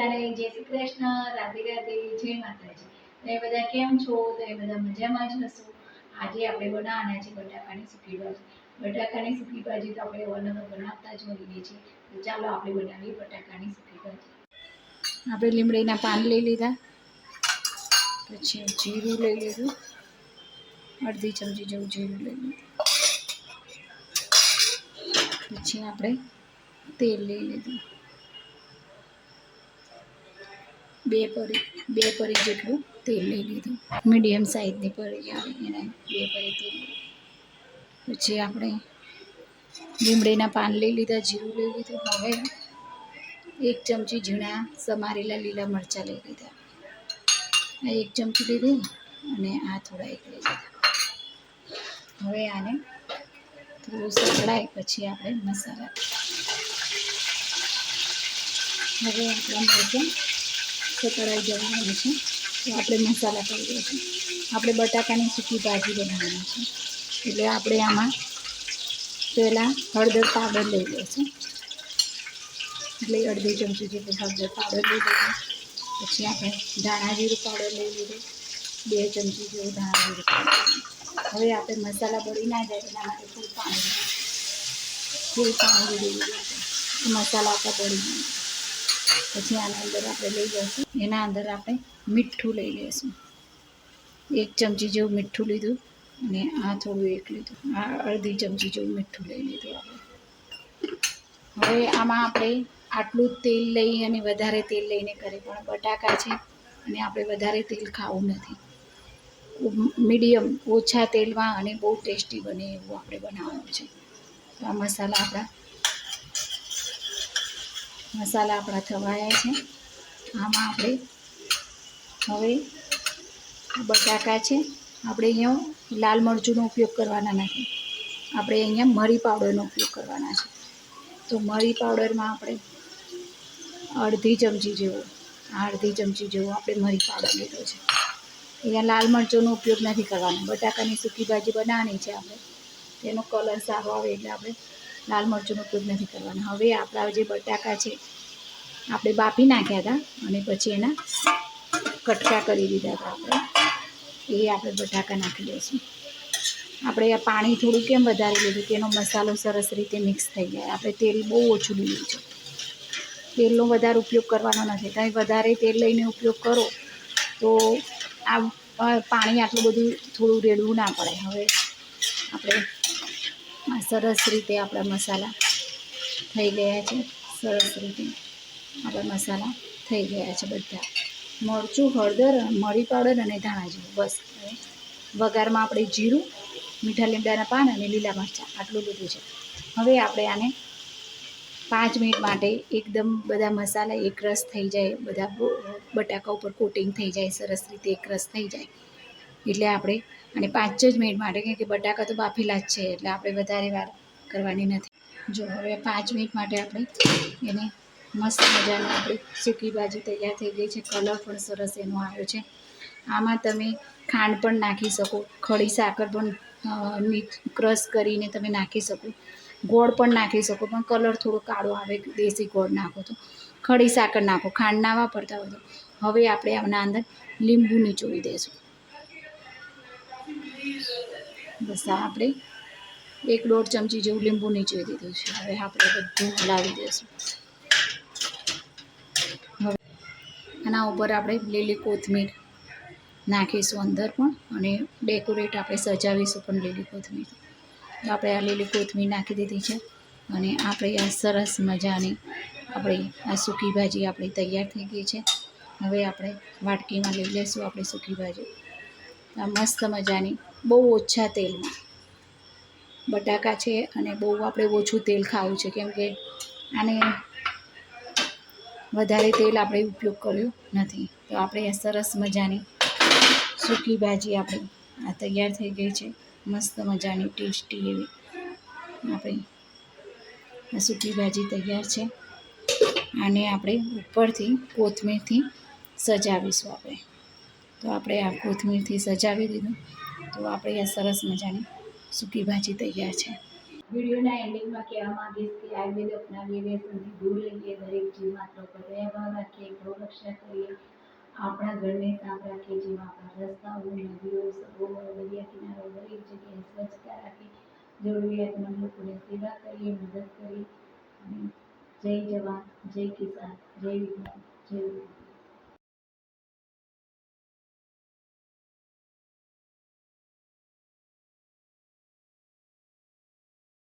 બધાને જય શ્રી કૃષ્ણ, રાધે રાધે, જય માતાજી. તો એ બધા કેમ છો? તો એ બધા મજામાં જ હશો. આજે આપણે બનાવવાના છે બટાકાની સૂકી ભાજી. બટાકાની સૂકી ભાજી તો આપણે ઓનર બનાવતા જ હોઈએ છીએ. તો ચાલો આપણે બનાવીએ બટાકાની સૂકી ભાજી. આપણે લીમડીના પાન લઈ લીધા, પછી જીરું લઈ લીધું, અડધી ચમચી જેવું જીરું લઈ લીધું, પછી આપણે તેલ લઈ લીધું, બે પરી જેટલું તેલ લઈ લીધું, મીડિયમ સાઈઝની પરી આવે એને 2 પરી તેલ. પછી આપણે લીમડીના પાન લઈ લીધા, જીરું લઈ લીધું. હવે 1 ચમચી ઝીણા સમારેલા લીલા મરચાં લઈ લીધા. આ 1 ચમચી લીધું અને આ થોડા 1 લઈ લીધા. હવે આને થોડું સકડાય પછી આપણે મસાલા. હવે આપણા મરચાં સકડાઈ જવાનું છે તો આપણે મસાલા કરી દઈશું. આપણે બટાકાની સૂકી ભાજી બનાવવાની છે એટલે આપણે આમાં પહેલાં હળદર પાવડર લઈ લઈશું. એટલે અડધી ચમચી જેટલું હળદર પાવડર લઈ લીધું. પછી આપણે ધાણા જીરું પાવડર લઈ લીધું, 2 ચમચી જેવું ધાણા જીરું પાવડર. હવે આપણે મસાલા બળી ના જાય એના માટે થોડું પાણી લઈ લીધું. મસાલા આપણા બળી જાય. પછી આના અંદર આપણે લઈ જઈશું, એના અંદર આપણે મીઠું લઈ લઈશું. 1 ચમચી જેવું મીઠું લીધું અને આ થોડું 1 લીધું. આ અડધી ચમચી જેવું મીઠું લઈ લીધું આપણે. હવે આમાં આપણે આટલું તેલ લઈ અને વધારે તેલ લઈને કરીએ પણ બટાકા છે અને આપણે વધારે તેલ ખાવું નથી. મીડિયમ ઓછા તેલમાં અને બહુ ટેસ્ટી બને એવું આપણે બનાવવાનું છે. તો આ મસાલા આપણા થવાયા છે. આમાં આપણે હવે બટાકા છે, આપણે અહીંયા લાલ મરચુંનો ઉપયોગ કરવાના નથી, આપણે અહીંયા મરી પાવડરનો ઉપયોગ કરવાના છે. તો મરી પાવડરમાં આપણે અડધી ચમચી જેવો આપણે મરી પાવડર લીધો છે. અહીંયા લાલ મરચુંનો ઉપયોગ નથી કરવાનો. બટાકાની સૂકી ભાજી બનાવવાની છે આપણે, તેનો કલર સારો આવે એટલે આપણે લાલ મરચુંનો ઉપયોગ નથી કરવાનો. હવે આપણા જે બટાકા છે આપણે બાફી નાખ્યા હતા અને પછી એના કટકા કરી દીધા હતા આપણે બટાકા નાખી દઈશું. આપણે આ પાણી થોડું કેમ વધારે લીધું કે એનો મસાલો સરસ રીતે મિક્સ થઈ જાય. આપણે તેલ બહુ ઓછું લીધું છે, તેલનો વધારે ઉપયોગ કરવાનો નથી. તમે વધારે તેલ લઈને ઉપયોગ કરો તો આ પાણી આટલું બધું થોડું રેડવું ના પડે. હવે આપણે સરસ રીતે આપણા મસાલા થઈ ગયા છે. સરસ રીતે આપણા મસાલા થઈ ગયા છે બધા. મરચું, હળદર, મરી પાવડર અને ધાણા જીરું, બસ. વઘારમાં આપણે જીરું, મીઠા લીમડાના પાન અને લીલા મરચાં આટલું લીધું છે. હવે આપણે આને 5 મિનિટ માટે એકદમ બધા મસાલા એકરસ થઈ જાય, બધા બટાકા ઉપર કોટિંગ થઈ જાય, સરસ રીતે એકરસ થઈ જાય એટલે આપણે અને 5 જ મિનિટ માટે, કેમ કે બટાકા તો બાફેલા જ છે એટલે આપણે વધારે વાર કરવાની નથી. જો હવે 5 મિનિટ માટે આપણે એને મસ્ત મજાની આપણી સૂકી ભાજી તૈયાર થઈ ગઈ છે. કલર પણ સરસ એનો આવ્યો છે. આમાં તમે ખાંડ પણ નાખી શકો, ખડી સાકર પણ ક્રશ કરીને તમે નાખી શકો, ગોળ પણ નાખી શકો, પણ કલર થોડો કાળો આવે દેશી ગોળ નાખો તો. ખડી સાકર નાખો, ખાંડ ના વાપરતા હોય તો. હવે આપણે આના અંદર લીંબુ નીચોવી દઈશું. બસ આ આપણે 1-1.5 ચમચી જેવું લીંબુ નીચોવી દીધું છે. હવે આપણે બધું હલાવી દઈશું. હવે આના ઉપર આપણે લીલી કોથમીર નાખીશું અંદર પણ, અને ડેકોરેટ આપણે સજાવીશું પણ લીલી કોથમીર. આપણે આ લીલી કોથમીર નાખી દીધી છે અને આપણે આ સરસ મજાની આપણી આ સૂકી ભાજી આપણી તૈયાર થઈ ગઈ છે. હવે આપણે વાટકીમાં લઈ લઈશું આપણી સૂકી ભાજી. આ મસ્ત મજાની બહુ ઓછા તેલમાં બટાકા છે અને બહુ આપણે ઓછું તેલ ખાવું છે, કેમ કે આને વધારે તેલ આપણે ઉપયોગ કર્યો નથી. તો આપણે આ સરસ મજાની સૂકી ભાજી આપણી આ તૈયાર થઈ ગઈ છે. મસ્ત મજાની ટેસ્ટી એવી આપણી આ સૂકી ભાજી તૈયાર છે. આને આપણે ઉપરથી કોથમીરથી સજાવીશું આપણે. તો આપણે આ કોથમીરથી સજાવી દીધું તો આપણે આ સરસ મજાની સૂકી ભાજી તૈયાર છે. વિડીયોના એન્ડિંગમાં કહેવા માંગીશ કે આયુર્વેદ અપનાવીએ, વ્યસનથી દૂર રહીએ, દરેક જીવ માત્ર પર દયા ભાવ રાખીએ, રક્ષા કરીએ, આપણા ઘરને સાફ રાખીએ, જેમાં આપણા રસ્તાઓ, નદીઓ, સરોવર, દરિયા કિનારો દરેક જગ્યાએ સ્વચ્છતા રાખી જરૂરિયાતમંદ લોકોની સેવા કરીએ, મદદ કરીએ. અને જય જવાન, જય કિસાન, જય વિજ્ઞાન, જય વિજ્ઞાન.